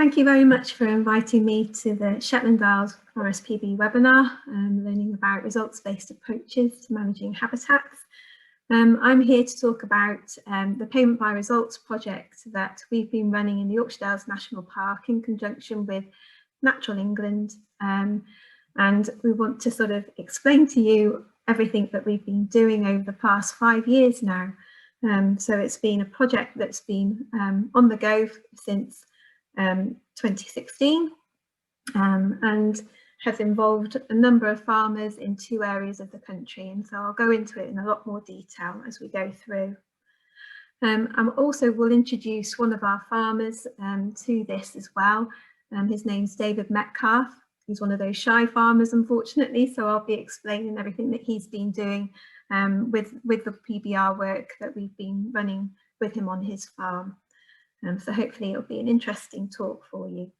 Thank you very much for inviting me to the Shetland Dales Forest PB webinar, learning about results-based approaches to managing habitats. I'm here to talk about the Payment by Results project that we've been running in the Yorkshire Dales National Park in conjunction with Natural England. And we want to sort of explain to you everything that we've been doing over the past 5 years now. So it's been a project that's been on the go since 2016 and has involved a number of farmers in 2 areas of the country, and so I'll go into it in a lot more detail as we go through. I also will introduce one of our farmers to this as well. His name's David Metcalfe. He's one of those shy farmers, unfortunately, so I'll be explaining everything that he's been doing with the PBR work that we've been running with him on his farm. So hopefully it'll be an interesting talk for you.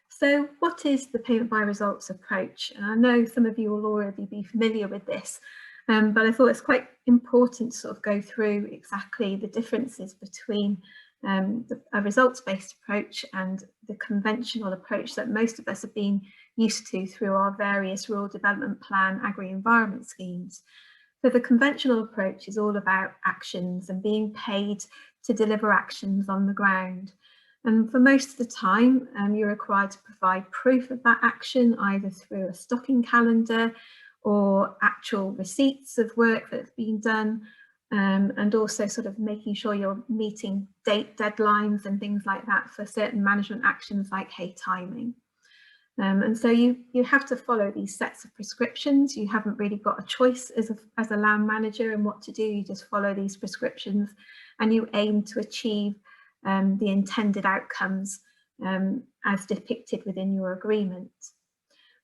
So what is the payment by results approach? And I know some of you will already be familiar with this, but I thought it's quite important to sort of go through exactly the differences between a results-based approach and the conventional approach that most of us have been used to through our various rural development plan agri-environment schemes. So the conventional approach is all about actions and being paid to deliver actions on the ground. And for most of the time, you're required to provide proof of that action, either through a stocking calendar or actual receipts of work that's been done, and also sort of making sure you're meeting deadlines and things like that for certain management actions like hay timing. And so you have to follow these sets of prescriptions. You haven't really got a choice as a land manager in what to do. You just follow these prescriptions and you aim to achieve the intended outcomes as depicted within your agreement.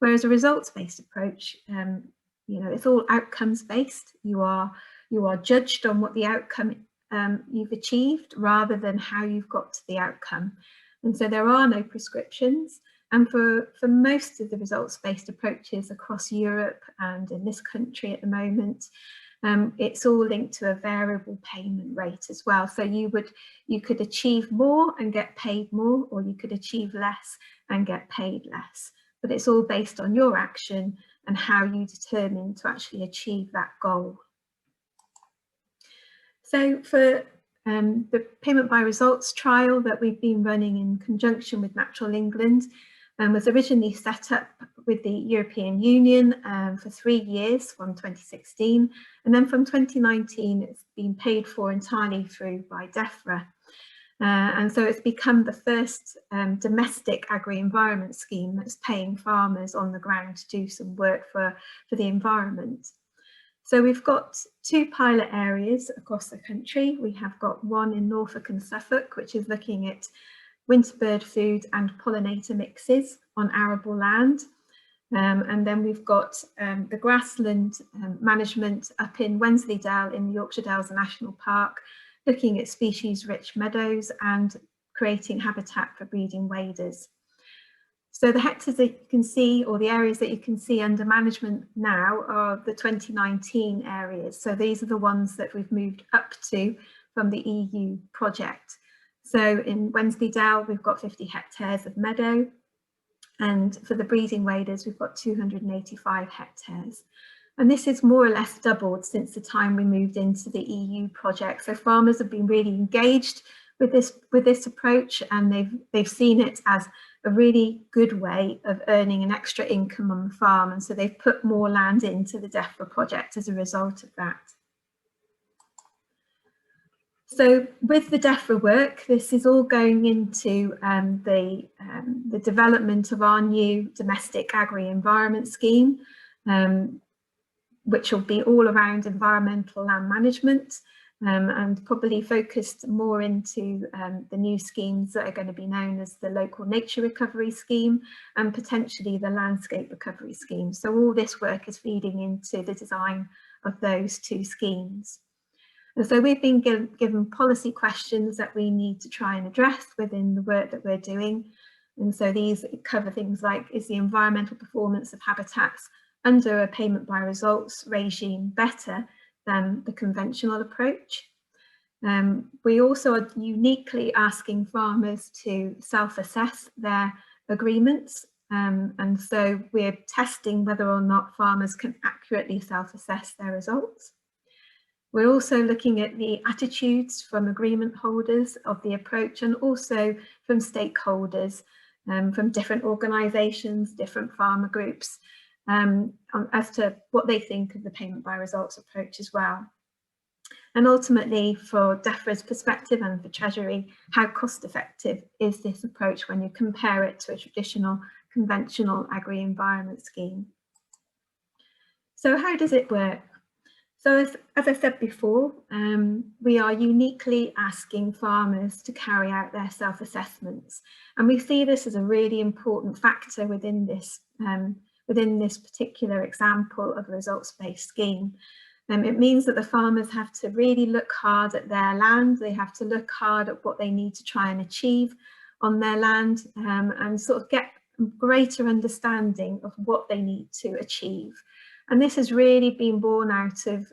Whereas a results-based approach, it's all outcomes-based. You are judged on what the outcome you've achieved rather than how you've got to the outcome. And so there are no prescriptions. And for most of the results-based approaches across Europe and in this country at the moment, it's all linked to a variable payment rate as well. So you could achieve more and get paid more, or you could achieve less and get paid less. But it's all based on your action and how you determine to actually achieve that goal. So for the payment by results trial that we've been running in conjunction with Natural England, was originally set up with the European Union for 3 years from 2016, and then from 2019 it's been paid for entirely through by DEFRA. And so it's become the first domestic agri-environment scheme that's paying farmers on the ground to do some work for the environment. So we've got 2 pilot areas across the country. We have got one in Norfolk and Suffolk, which is looking at winter bird food and pollinator mixes on arable land. And then we've got the grassland management up in Wensleydale in the Yorkshire Dales National Park, looking at species-rich meadows and creating habitat for breeding waders. So the hectares that you can see, or the areas that you can see under management now, are the 2019 areas. So these are the ones that we've moved up to from the EU project. So in Wensleydale, we've got 50 hectares of meadow, and for the breeding waders, we've got 285 hectares. And this is more or less doubled since the time we moved into the EU project. So farmers have been really engaged with this approach, and they've seen it as a really good way of earning an extra income on the farm. And so they've put more land into the DEFRA project as a result of that. So with the DEFRA work, this is all going into the development of our new domestic agri-environment scheme, which will be all around environmental land management, and probably focused more into the new schemes that are going to be known as the local nature recovery scheme and potentially the landscape recovery scheme. So all this work is feeding into the design of those 2 schemes. And so we've been given policy questions that we need to try and address within the work that we're doing. And so these cover things like, is the environmental performance of habitats under a payment by results regime better than the conventional approach? We also are uniquely asking farmers to self-assess their agreements, and so we're testing whether or not farmers can accurately self-assess their results. We're also looking at the attitudes from agreement holders of the approach, and also from stakeholders, from different organisations, different farmer groups, as to what they think of the payment by results approach as well. And ultimately, for DEFRA's perspective and for Treasury, how cost effective is this approach when you compare it to a traditional conventional agri-environment scheme? So how does it work? So as I said before, we are uniquely asking farmers to carry out their self-assessments, and we see this as a really important factor within this particular example of a results-based scheme. It means that the farmers have to really look hard at their land. They have to look hard at what they need to try and achieve on their land, and sort of get greater understanding of what they need to achieve. And this has really been born out of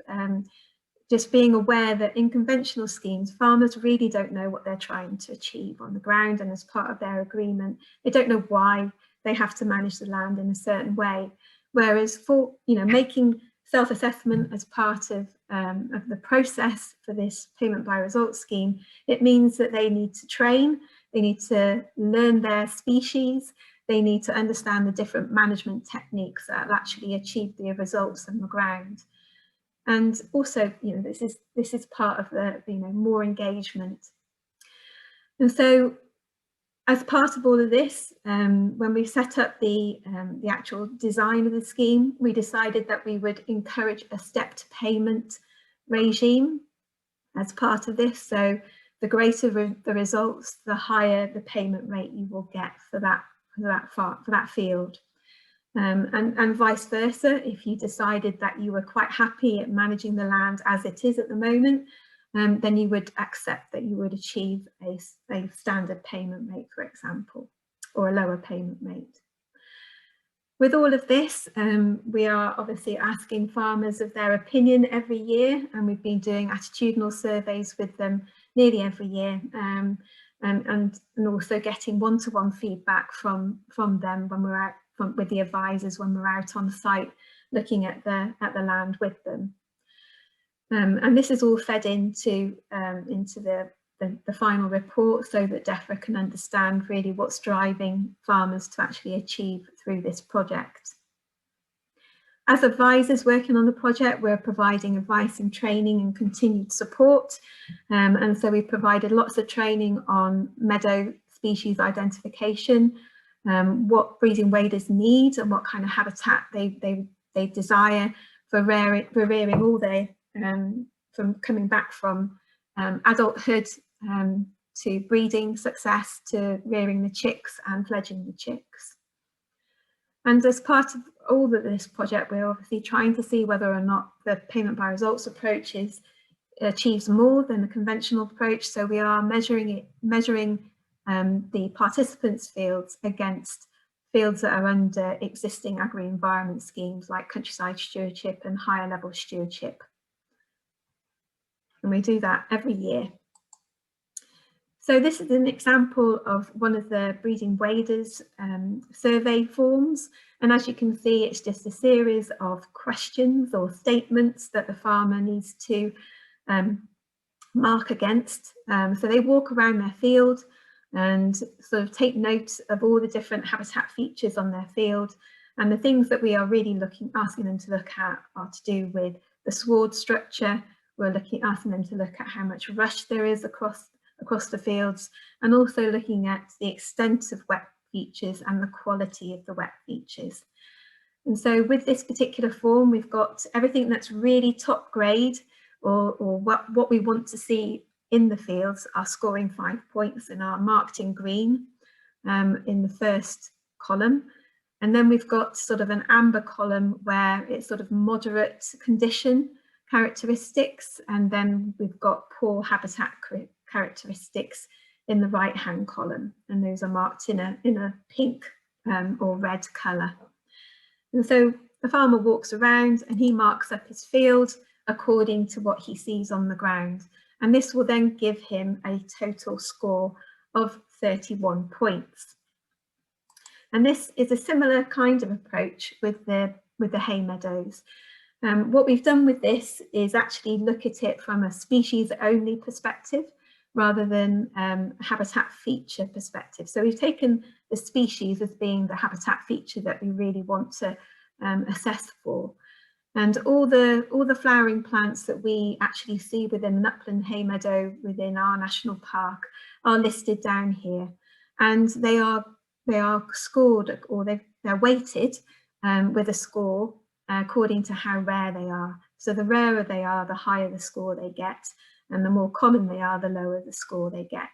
just being aware that in conventional schemes, farmers really don't know what they're trying to achieve on the ground, and as part of their agreement, they don't know why they have to manage the land in a certain way. Whereas for making self-assessment as part of the process for this payment by results scheme, it means that they need to train, they need to learn their species, they need to understand the different management techniques that will actually achieve the results on the ground. And also, this is part of the more engagement. And so, as part of all of this, when we set up the actual design of the scheme, we decided that we would encourage a stepped payment regime as part of this. So the greater the results, the higher the payment rate you will get for that field. And vice versa, if you decided that you were quite happy at managing the land as it is at the moment, then you would accept that you would achieve a standard payment rate, for example, or a lower payment rate. With all of this, we are obviously asking farmers of their opinion every year, and we've been doing attitudinal surveys with them nearly every year, and also getting one-to-one feedback from them when we're out with the advisors, when we're out on site looking at the land with them. And this is all fed into the final report, so that DEFRA can understand really what's driving farmers to actually achieve through this project. As advisors working on the project, we're providing advice and training and continued support. And so we've provided lots of training on meadow species identification, what breeding waders need and what kind of habitat they desire for rearing all their from coming back from adulthood to breeding success, to rearing the chicks and fledging the chicks. And as part of all of this project, we're obviously trying to see whether or not the payment by results approach achieves more than the conventional approach. So we are measuring the participants' fields against fields that are under existing agri-environment schemes like countryside stewardship and higher level stewardship. And we do that every year. So this is an example of one of the breeding waders survey forms. And as you can see, it's just a series of questions or statements that the farmer needs to mark against. So they walk around their field and sort of take note of all the different habitat features on their field. And the things that we are really asking them to look at are to do with the sward structure. We're asking them to look at how much rush there is across the fields, and also looking at the extent of wet features and the quality of the wet features. And so with this particular form, we've got everything that's really top grade, or what we want to see in the fields are scoring 5 points and are marked in green in the first column. And then we've got sort of an amber column where it's sort of moderate condition characteristics, and then we've got poor habitat characteristics in the right hand column, and those are marked in a pink or red colour. And so the farmer walks around and he marks up his field according to what he sees on the ground. and this will then give him a total score of 31 points. And this is a similar kind of approach with the hay meadows. What we've done with this is actually look at it from a species only perspective rather than a habitat feature perspective. So we've taken the species as being the habitat feature that we really want to assess for. And all the flowering plants that we actually see within an upland hay meadow within our national park are listed down here, and they are scored, or they're weighted with a score according to how rare they are. So the rarer they are, the higher the score they get, and the more common they are, the lower the score they get.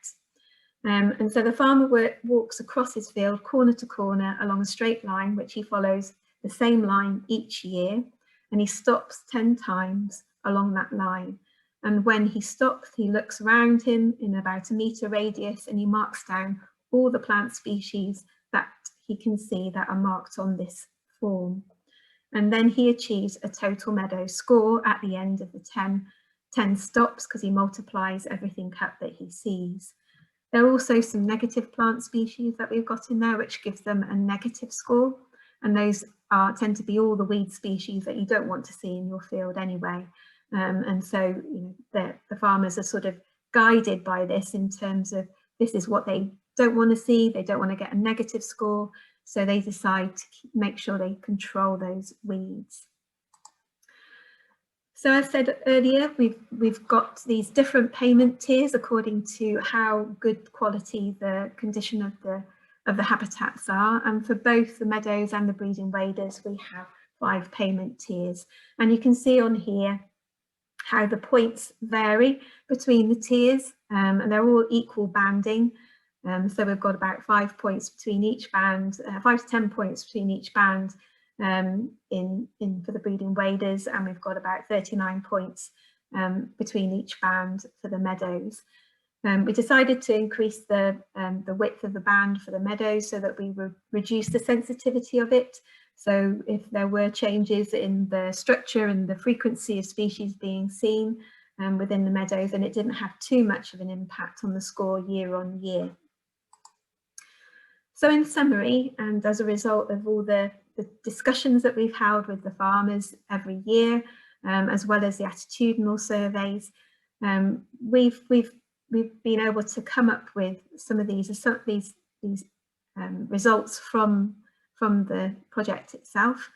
And so the farmer walks across his field corner to corner along a straight line, which he follows the same line each year, and he stops 10 times along that line. And when he stops, he looks around him in about a metre radius, and he marks down all the plant species that he can see that are marked on this form. And then he achieves a total meadow score at the end of the 10 stops, because he multiplies everything up that he sees. There are also some negative plant species that we've got in there, which gives them a negative score. And those tend to be all the weed species that you don't want to see in your field anyway. And so the farmers are sort of guided by this in terms of this is what they don't want to see. They don't want to get a negative score. So they decide to make sure they control those weeds. So as said earlier, we've got these different payment tiers according to how good quality the condition of the habitats are. And for both the meadows and the breeding waders, we have 5 payment tiers. And you can see on here how the points vary between the tiers, and they're all equal banding. So we've got about 5 points between each band, 5 to 10 points between each band for the breeding waders, and we've got about 39 points between each band for the meadows. We decided to increase the width of the band for the meadows so that we would reduce the sensitivity of it. So if there were changes in the structure and the frequency of species being seen within the meadows, then it didn't have too much of an impact on the score year on year. So in summary, and as a result of all the discussions that we've held with the farmers every year, as well as the attitudinal surveys, we've been able to come up with some of these results from the project itself.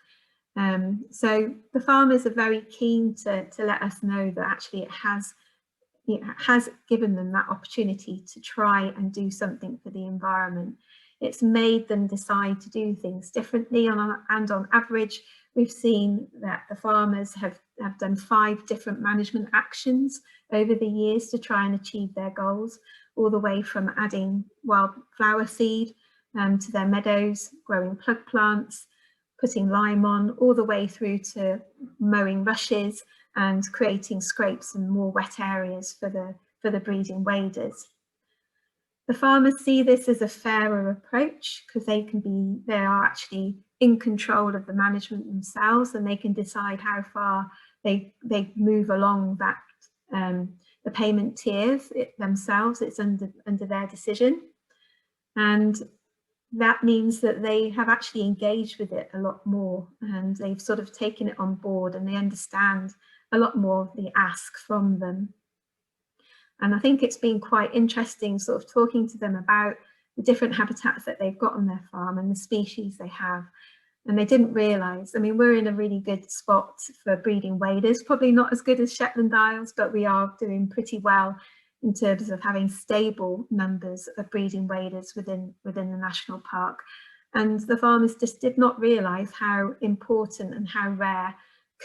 So the farmers are very keen to let us know that actually it has given them that opportunity to try and do something for the environment. It's made them decide to do things differently, and on average, we've seen that the farmers have done 5 different management actions over the years to try and achieve their goals, all the way from adding wildflower seed to their meadows, growing plug plants, putting lime on, all the way through to mowing rushes and creating scrapes and more wet areas for the breeding waders. The farmers see this as a fairer approach because they are actually in control of the management themselves, and they can decide how far they move along that the payment tiers themselves. It's under their decision, and that means that they have actually engaged with it a lot more, and they've sort of taken it on board, and they understand a lot more of the ask from them. And I think it's been quite interesting sort of talking to them about the different habitats that they've got on their farm and the species they have. And they didn't realise, I mean, we're in a really good spot for breeding waders, probably not as good as Shetland Isles, but we are doing pretty well in terms of having stable numbers of breeding waders within the national park. And the farmers just did not realise how important and how rare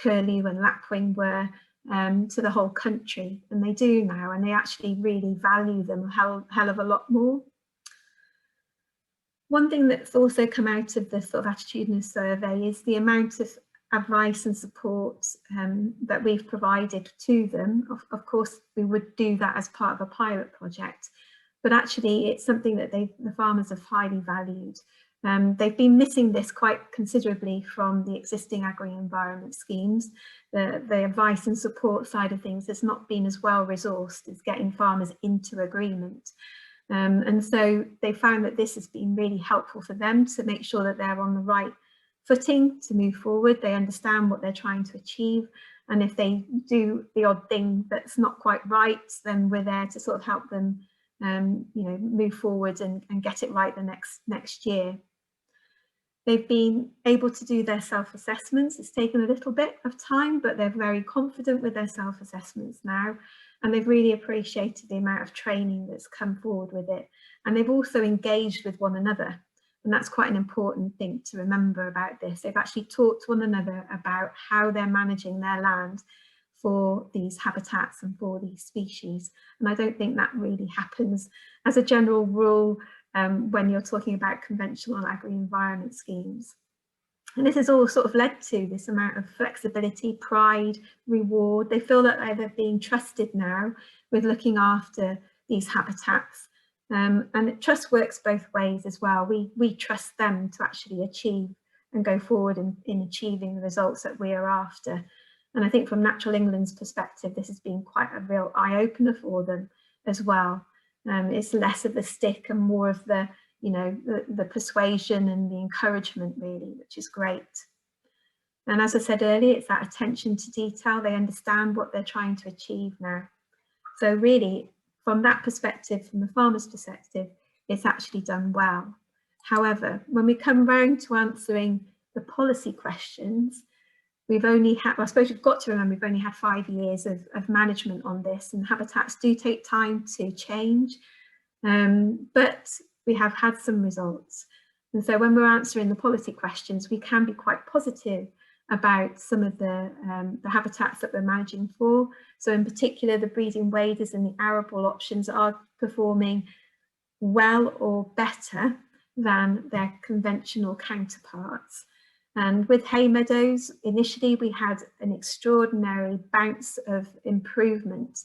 curlew and lapwing were to the whole country, and they do now, and they actually really value them a hell of a lot more. One thing that's also come out of the sort of attitudinal survey is the amount of advice and support that we've provided to them. Of course, we would do that as part of a pilot project, but actually it's something that the farmers have highly valued. They've been missing this quite considerably from the existing agri-environment schemes. The advice and support side of things has not been as well resourced as getting farmers into agreement. And so they found that this has been really helpful for them to make sure that they're on the right footing to move forward. They understand what they're trying to achieve. And if they do the odd thing that's not quite right, then we're there to sort of help them move forward and get it right the next year. They've been able to do their self-assessments. It's taken a little bit of time, but they're very confident with their self-assessments now. And they've really appreciated the amount of training that's come forward with it. And they've also engaged with one another. And that's quite an important thing to remember about this. They've actually talked to one another about how they're managing their land for these habitats and for these species. And I don't think that really happens as a general rule when you're talking about conventional agri-environment schemes. And this has all sort of led to this amount of flexibility, pride, reward. They feel that they're being trusted now with looking after these habitats. And trust works both ways as well. We trust them to actually achieve and go forward in achieving the results that we are after. And I think from Natural England's perspective, this has been quite a real eye-opener for them as well. It's less of the stick and more of the, the persuasion and the encouragement really, which is great. And as I said earlier, it's that attention to detail. They understand what they're trying to achieve now. So really, from that perspective, from the farmer's perspective, it's actually done well. However, when we come round to answering the policy questions, we've only had, well, I suppose we've got to remember, we've only had 5 years of management on this, and habitats do take time to change, but we have had some results. And so when we're answering the policy questions, we can be quite positive about some of the habitats that we're managing for. So in particular, the breeding waders and the arable options are performing well or better than their conventional counterparts. And with hay meadows, initially we had an extraordinary bounce of improvement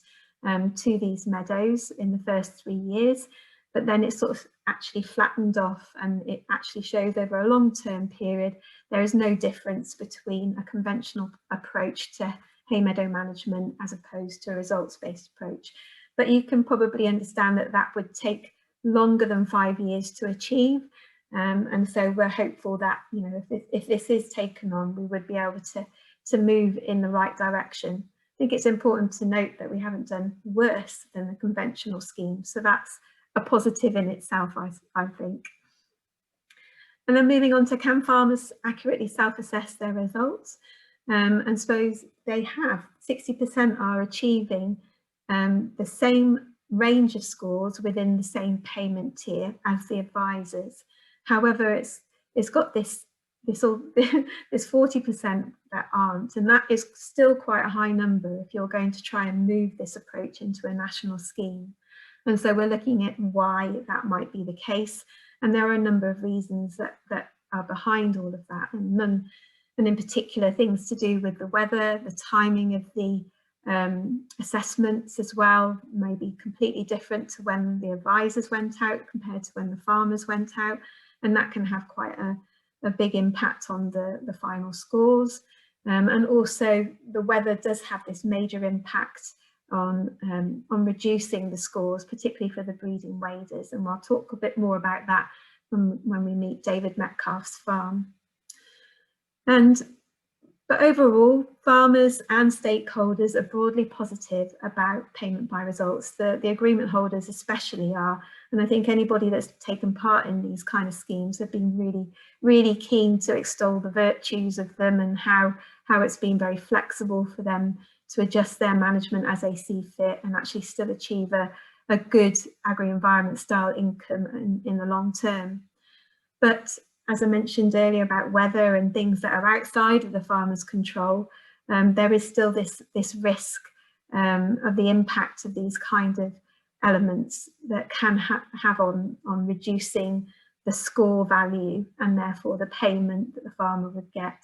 to these meadows in the first 3 years, but then it sort of actually flattened off, and it actually shows over a long-term period there is no difference between a conventional approach to hay meadow management as opposed to a results-based approach. But you can probably understand that that would take longer than 5 years to achieve. And so we're hopeful that, if this is taken on, we would be able to move in the right direction. I think it's important to note that we haven't done worse than the conventional scheme. So that's a positive in itself, I think. And then moving on to, can farmers accurately self-assess their results? And suppose they have, 60% are achieving the same range of scores within the same payment tier as the advisors. However, it's got this 40% that aren't, and that is still quite a high number if you're going to try and move this approach into a national scheme. And so we're looking at why that might be the case. And there are a number of reasons that are behind all of that. And in particular, things to do with the weather, the timing of the assessments as well, may be completely different to when the advisors went out compared to when the farmers went out. And that can have quite a big impact on the final scores. And also the weather does have this major impact on reducing the scores, particularly for the breeding waders. And we'll talk a bit more about that when we meet David Metcalfe's farm. But overall, farmers and stakeholders are broadly positive about payment by results. The agreement holders especially are. And I think anybody that's taken part in these kind of schemes have been really, really keen to extol the virtues of them and how it's been very flexible for them to adjust their management as they see fit and actually still achieve a good agri-environment style income in the long term. But as I mentioned earlier about weather and things that are outside of the farmer's control, there is still this risk of the impact of these kind of elements that can have on reducing the score value and therefore the payment that the farmer would get.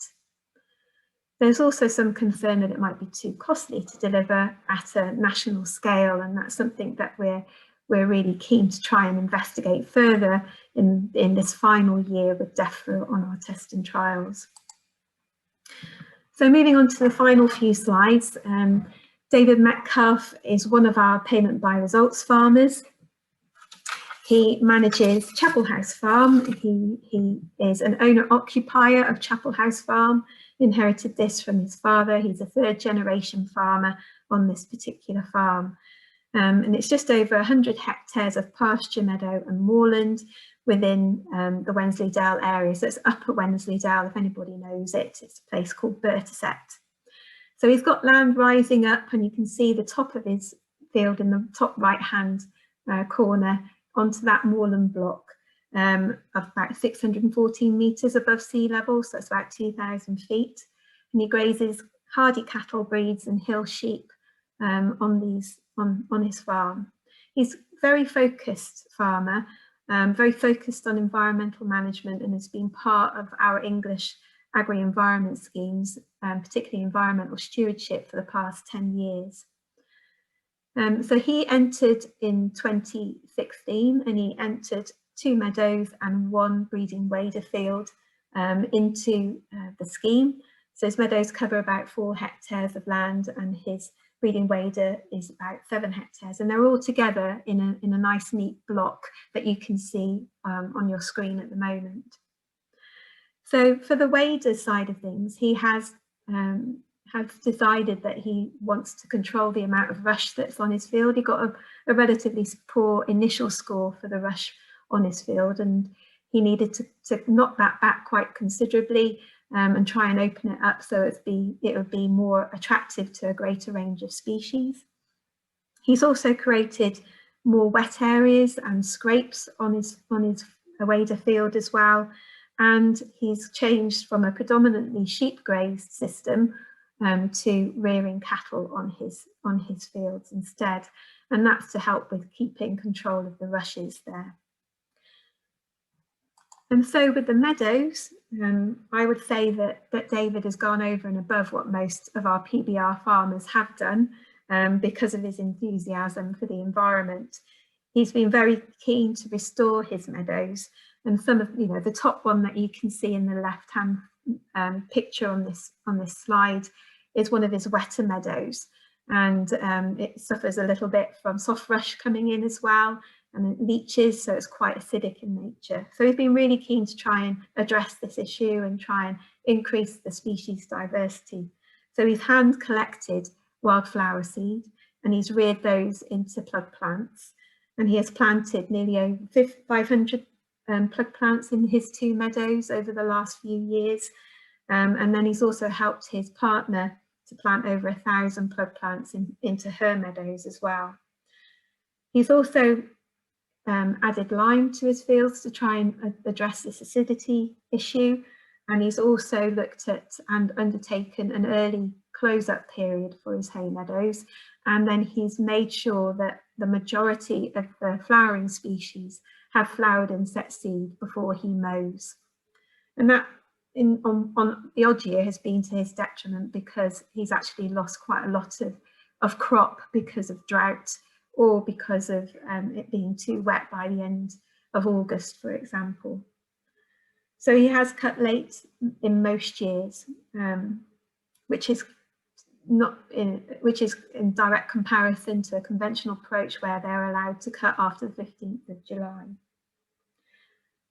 There's also some concern that it might be too costly to deliver at a national scale, and that's something that we're we're really keen to try and investigate further in this final year with DEFRA on our testing trials. So moving on to the final few slides, David Metcalfe is one of our payment by results farmers. He manages Chapel House Farm. He is an owner-occupier of Chapel House Farm, inherited this from his father. He's a third-generation farmer on this particular farm. And it's just over 100 hectares of pasture, meadow and moorland within the Wensleydale area. So it's Upper Wensleydale, if anybody knows it. It's a place called Bertisett. So he's got land rising up, and you can see the top of his field in the top right-hand corner onto that moorland block of about 614 metres above sea level, so it's about 2,000 feet. And he grazes hardy cattle breeds and hill sheep on his farm. He's a very focused farmer, very focused on environmental management, and has been part of our English agri-environment schemes, particularly environmental stewardship, for the past 10 years. So he entered in 2016, and he entered 2 meadows and 1 breeding wader field into the scheme. So his meadows cover about 4 hectares of land, and his breeding wader is about 7 hectares, and they're all together in a nice neat block that you can see on your screen at the moment. So for the wader side of things, he has decided that he wants to control the amount of rush that's on his field. He got a relatively poor initial score for the rush on his field, and he needed to knock that back quite considerably and try and open it up so it would be more attractive to a greater range of species. He's also created more wet areas and scrapes on his wader field as well, and he's changed from a predominantly sheep grazed system to rearing cattle on his fields instead, and that's to help with keeping control of the rushes there. And so with the meadows, I would say that David has gone over and above what most of our PBR farmers have done because of his enthusiasm for the environment. He's been very keen to restore his meadows, and some of the top one that you can see in the left-hand picture on this slide is one of his wetter meadows, and it suffers a little bit from soft rush coming in as well, and it leaches, so it's quite acidic in nature. So he's been really keen to try and address this issue and try and increase the species diversity. So he's hand collected wildflower seed, and he's reared those into plug plants, and he has planted nearly over 500 plug plants in his 2 meadows over the last few years, and then he's also helped his partner to plant over 1,000 plug plants into her meadows as well. He's also added lime to his fields to try and address this acidity issue, and he's also looked at and undertaken an early close-up period for his hay meadows, and then he's made sure that the majority of the flowering species have flowered and set seed before he mows. And that on the odd year has been to his detriment, because he's actually lost quite a lot of crop because of drought, or because of it being too wet by the end of August, for example. So he has cut late in most years, which is in direct comparison to a conventional approach where they're allowed to cut after the 15th of July.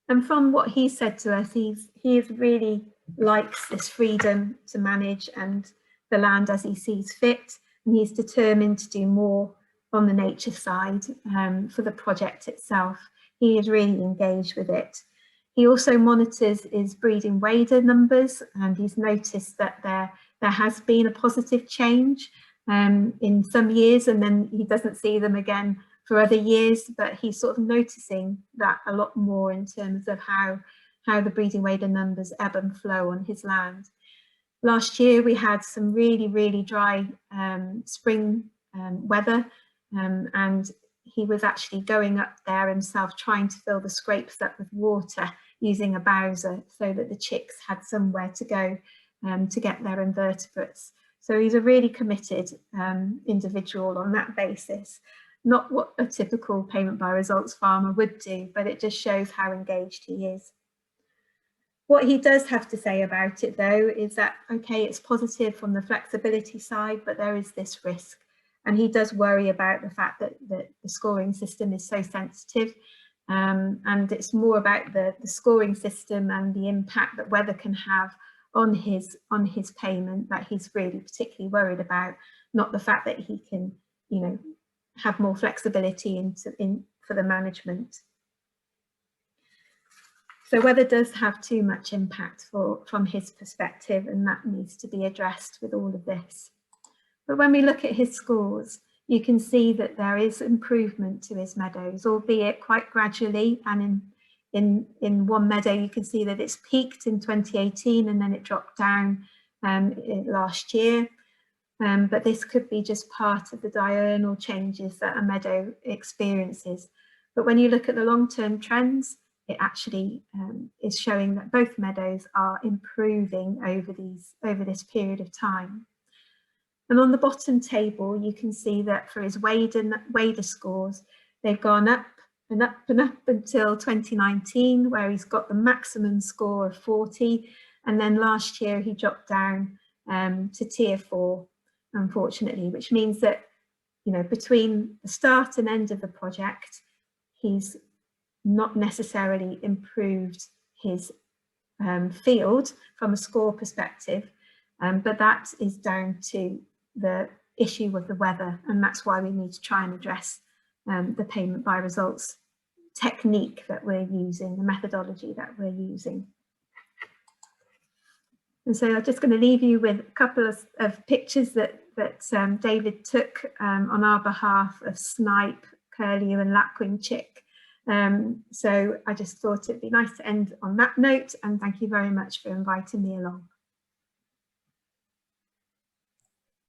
And from what he said to us, he really likes this freedom to manage and the land as he sees fit, and he's determined to do more on the nature side for the project itself. He is really engaged with it. He also monitors his breeding wader numbers, and he's noticed that there has been a positive change in some years, and then he doesn't see them again for other years, but he's sort of noticing that a lot more in terms of how the breeding wader numbers ebb and flow on his land. Last year we had some really, really dry spring weather, and he was actually going up there himself trying to fill the scrapes up with water using a bowser so that the chicks had somewhere to go to get their invertebrates. So he's a really committed individual on that basis. not what a typical payment by results farmer would do, but it just shows how engaged he is. What he does have to say about it, though, is that, okay, it's positive from the flexibility side, but there is this risk. And he does worry about the fact that the scoring system is so sensitive. And it's more about the scoring system and the impact that weather can have on his payment that he's really particularly worried about, not the fact that he can, you know, have more flexibility for the management. So weather does have too much impact from his perspective, and that needs to be addressed with all of this. But when we look at his scores, you can see that there is improvement to his meadows, albeit quite gradually. And in one meadow, you can see that it's peaked in 2018 and then it dropped down last year. But this could be just part of the diurnal changes that a meadow experiences. But when you look at the long-term trends, it actually is showing that both meadows are improving over this period of time. And on the bottom table, you can see that for his wader scores, they've gone up and up and up until 2019, where he's got the maximum score of 40. And then last year he dropped down to tier 4, unfortunately, which means that, you know, between the start and end of the project, he's not necessarily improved his field from a score perspective, but that is down to the issue with the weather, and that's why we need to try and address the payment by results technique that we're using, the methodology that we're using. And so I'm just going to leave you with a couple of pictures that David took on our behalf of snipe, curlew and lapwing chick. So I just thought it'd be nice to end on that note, and thank you very much for inviting me along.